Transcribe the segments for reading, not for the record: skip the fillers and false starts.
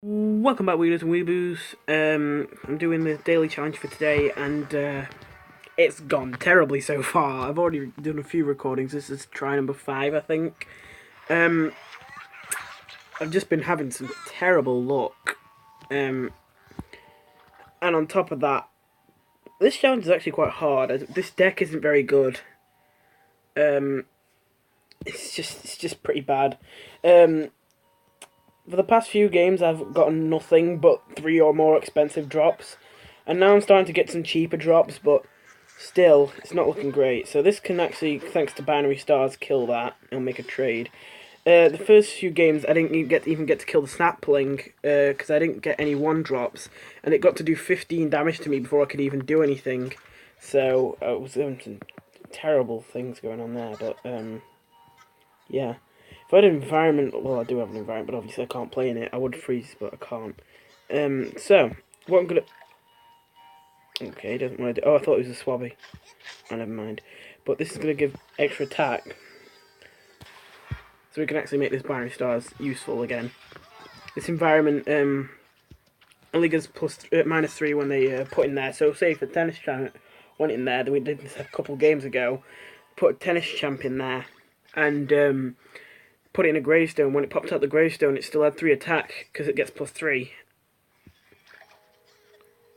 Welcome back, Weedos and Weeboos. I'm doing the daily challenge for today, and it's gone terribly so far. I've already done a few recordings. This is try number 5, I think. Um, I've just been having some terrible luck. And on top of that, this challenge is actually quite hard. This deck isn't very good. It's just pretty bad. For the past few games, I've gotten nothing but 3 or more expensive drops. And now I'm starting to get some cheaper drops, but still, it's not looking great. So this can actually, thanks to binary stars, kill that and make a trade. The first few games, I didn't even get to kill the Snapling, because I didn't get any 1-drops. And it got to do 15 damage to me before I could even do anything. So, it was some terrible things going on there, but, yeah. If I had an environment, well, I do have an environment, but obviously I can't play in it. I would freeze, but I can't. So, what I'm gonna... Okay, doesn't want to do... Oh, I thought it was a swabby. Oh, never mind. But this is gonna give extra attack. So we can actually make this binary stars useful again. This environment, only gives -3 when they put in there. So say if a tennis champ went in there, that we did this a couple games ago, put a tennis champ in there, and put it in a gravestone. When it popped out the gravestone, it still had 3 attack because it gets +3.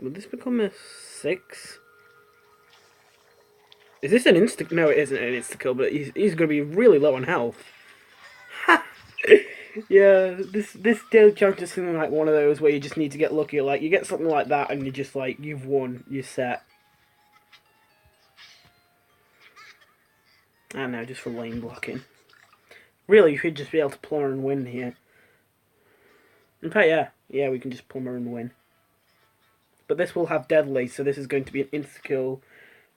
Will this become a 6? Is this an insta? No, it isn't an insta kill, but he's going to be really low on health. Yeah, this daily challenge is something like one of those where you just need to get lucky. Like you get something like that, and you're just like you've won, you're set. I don't know, just for lane blocking. Really, you should just be able to plumber and win here. In fact, yeah, we can just plumber and win. But this will have deadly, so this is going to be an insta-kill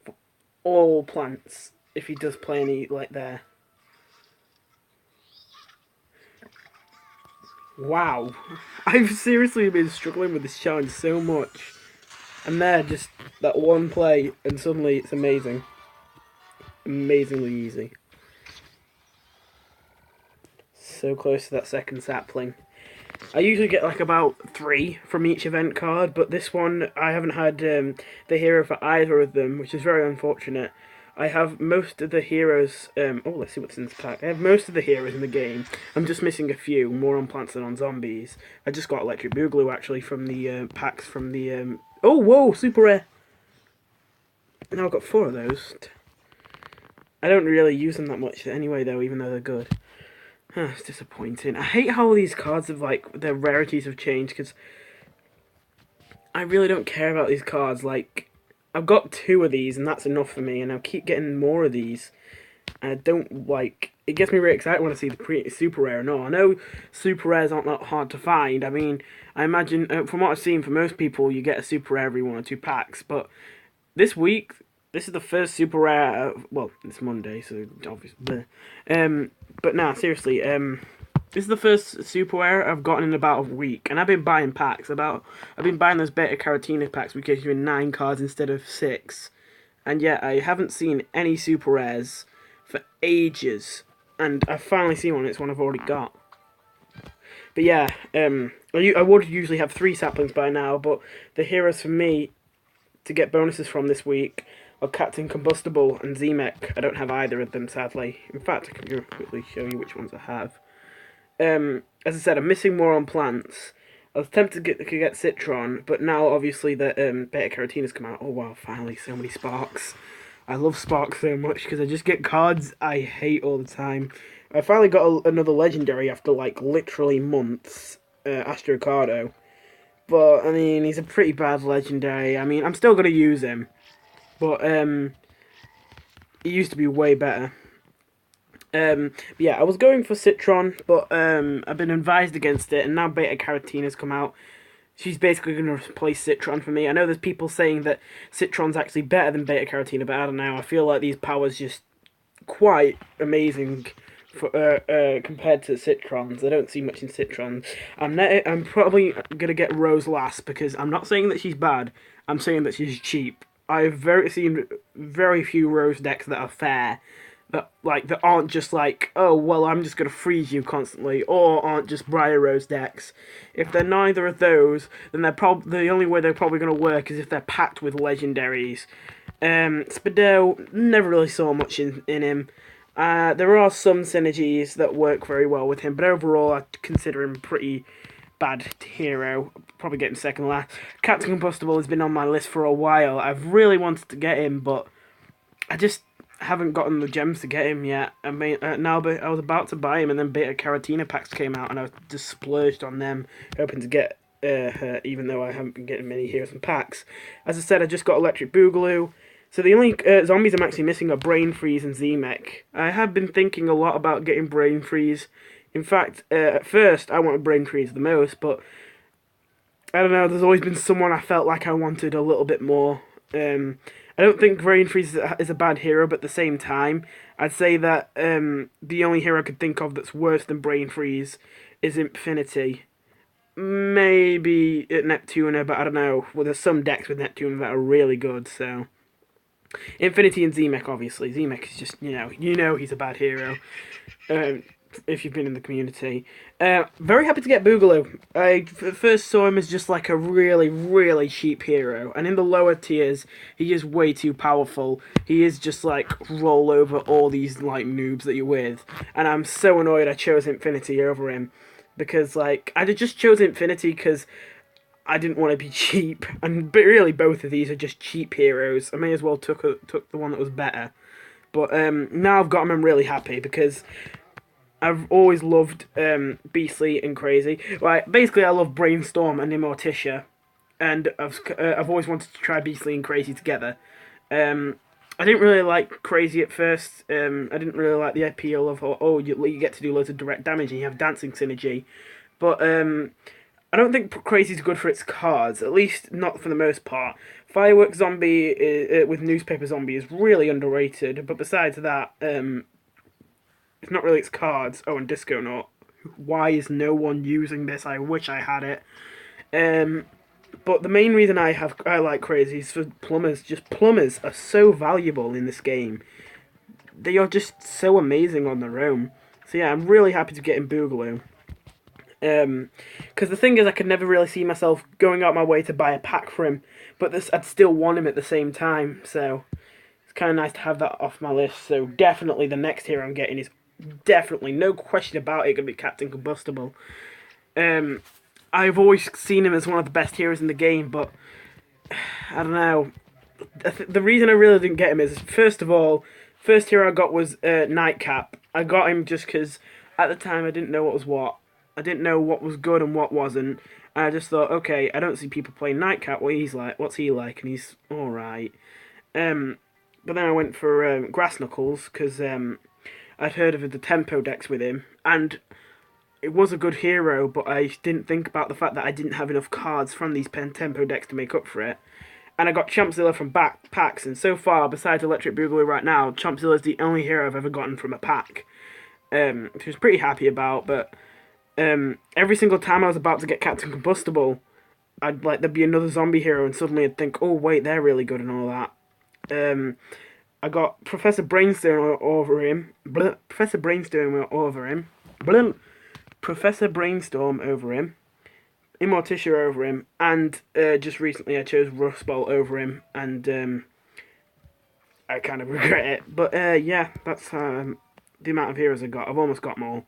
for all plants if he does play any like there. Wow, I've seriously been struggling with this challenge so much. And there, just that one play, and suddenly it's amazing. Amazingly easy. So close to that second sapling. I usually get like about 3 from each event card, but this one I haven't had the hero for either of them, which is very unfortunate. I have most of the heroes. Oh, let's see what's in this pack. I have most of the heroes in the game. I'm just missing a few, more on plants than on zombies. I just got Electric Boogaloo actually from the packs from the. Oh, whoa, super rare. Now I've got 4 of those. I don't really use them that much anyway, though, even though they're good. It's disappointing. I hate how these cards have, like, their rarities have changed, because I really don't care about these cards. Like, I've got 2 of these, and that's enough for me, and I'll keep getting more of these. And I don't, like, it gets me really excited when I see the super rare. No, I know super rares aren't that hard to find. I mean, I imagine, from what I've seen, for most people, you get a super rare every 1 or 2 packs, but this week, this is the first super rare. Well, it's Monday, so obviously. But nah, seriously. This is the first super rare I've gotten in about a week, and I've been buying packs. I've been buying those beta carotene packs, which gives you 9 cards instead of 6. And yet I haven't seen any super rares for ages, and I've finally seen one. It's one I've already got. But yeah, I would usually have 3 saplings by now, but the heroes for me to get bonuses from this week are Captain Combustible and Z-Mech. I don't have either of them, sadly. In fact, I can quickly show you which ones I have. As I said, I'm missing more on plants. I was tempted to get Citron, but now obviously the beta carotene has come out. Oh wow, finally, so many sparks. I love sparks so much because I just get cards I hate all the time. I finally got another legendary after like literally months, Astrocardo. But, I mean, he's a pretty bad legendary. I mean, I'm still going to use him. But, he used to be way better. But yeah, I was going for Citron, but I've been advised against it, and now Beta Carotene has come out. She's basically going to replace Citron for me. I know there's people saying that Citron's actually better than Beta Carotene, but I don't know. I feel like these powers just quite amazing for, compared to Citrons. I don't see much in Citrons. I'm probably going to get Rose last, because I'm not saying that she's bad. I'm saying that she's cheap. I've seen very few Rose decks that are fair. that aren't just like, oh well, I'm just gonna freeze you constantly, or aren't just Briar Rose decks. If they're neither of those, then the only way they're probably gonna work is if they're packed with legendaries. Spadeo, never really saw much in him. There are some synergies that work very well with him, but overall I consider him pretty bad hero. Probably getting second last. Captain Combustible has been on my list for a while. I've really wanted to get him, but I just haven't gotten the gems to get him yet. I mean, now but I was about to buy him, and then Beta Caratina packs came out, and I was just splurged on them, hoping to get her, even though I haven't been getting many heroes and packs. As I said, I just got Electric Boogaloo. So the only zombies I'm actually missing are Brain Freeze and Z-Mech. I have been thinking a lot about getting Brain Freeze. In fact, at first I wanted Brain Freeze the most, but I don't know, there's always been someone I felt like I wanted a little bit more. I don't think Brain Freeze is a bad hero, but at the same time, I'd say that the only hero I could think of that's worse than Brain Freeze is Infinity. Maybe Neptuna, but I don't know. Well, there's some decks with Neptuna that are really good, so... Infinity and Z-Mech, obviously. Z-Mech is just, you know he's a bad hero. If you've been in the community. Very happy to get Boogaloo. I first saw him as just like a really, really cheap hero. And in the lower tiers, he is way too powerful. He is just like roll over all these like noobs that you're with. And I'm so annoyed I chose Infinity over him. Because like, I just chose Infinity because I didn't want to be cheap. And but really both of these are just cheap heroes. I may as well took the one that was better. But now I've got him, I'm really happy because I've always loved Beastly and Crazy. Like, basically, I love Brainstorm and Immorticia, and I've always wanted to try Beastly and Crazy together. I didn't really like Crazy at first. I didn't really like the appeal of you get to do loads of direct damage and you have dancing synergy, but I don't think Crazy's good for its cards, at least not for the most part. Fireworks Zombie with Newspaper Zombie is really underrated, but besides that, it's not really its cards. Oh, and Disco Knot. Why is no one using this? I wish I had it. But the main reason I like Crazy is for plumbers. Just plumbers are so valuable in this game. They are just so amazing on their own. So yeah, I'm really happy to get in Boogaloo. Because the thing is, I could never really see myself going out my way to buy a pack for him, but I'd still want him at the same time. So it's kind of nice to have that off my list. So definitely the next hero I'm getting is definitely, no question about it, going to be Captain Combustible. I've always seen him as one of the best heroes in the game, but I don't know. The reason I really didn't get him is, first of all, first hero I got was Nightcap. I got him just because at the time I didn't know what was what. I didn't know what was good and what wasn't. And I just thought, okay, I don't see people playing Nightcap. What's he like? And he's alright. But then I went for Grass Knuckles because I'd heard of the tempo decks with him, and it was a good hero, but I didn't think about the fact that I didn't have enough cards from these tempo decks to make up for it. And I got Champzilla from packs, and so far, besides Electric Boogaloo right now, Champzilla is the only hero I've ever gotten from a pack. Which I was pretty happy about, but every single time I was about to get Captain Combustible, there'd be another zombie hero, and suddenly I'd think, oh wait, they're really good and all that. I got Professor Brainstorm over him. Professor Brainstorm over him. Professor Brainstorm over him. Immorticia over him. And just recently I chose Rust Bolt over him. And I kind of regret it. But yeah, that's the amount of heroes I got. I've almost got them all.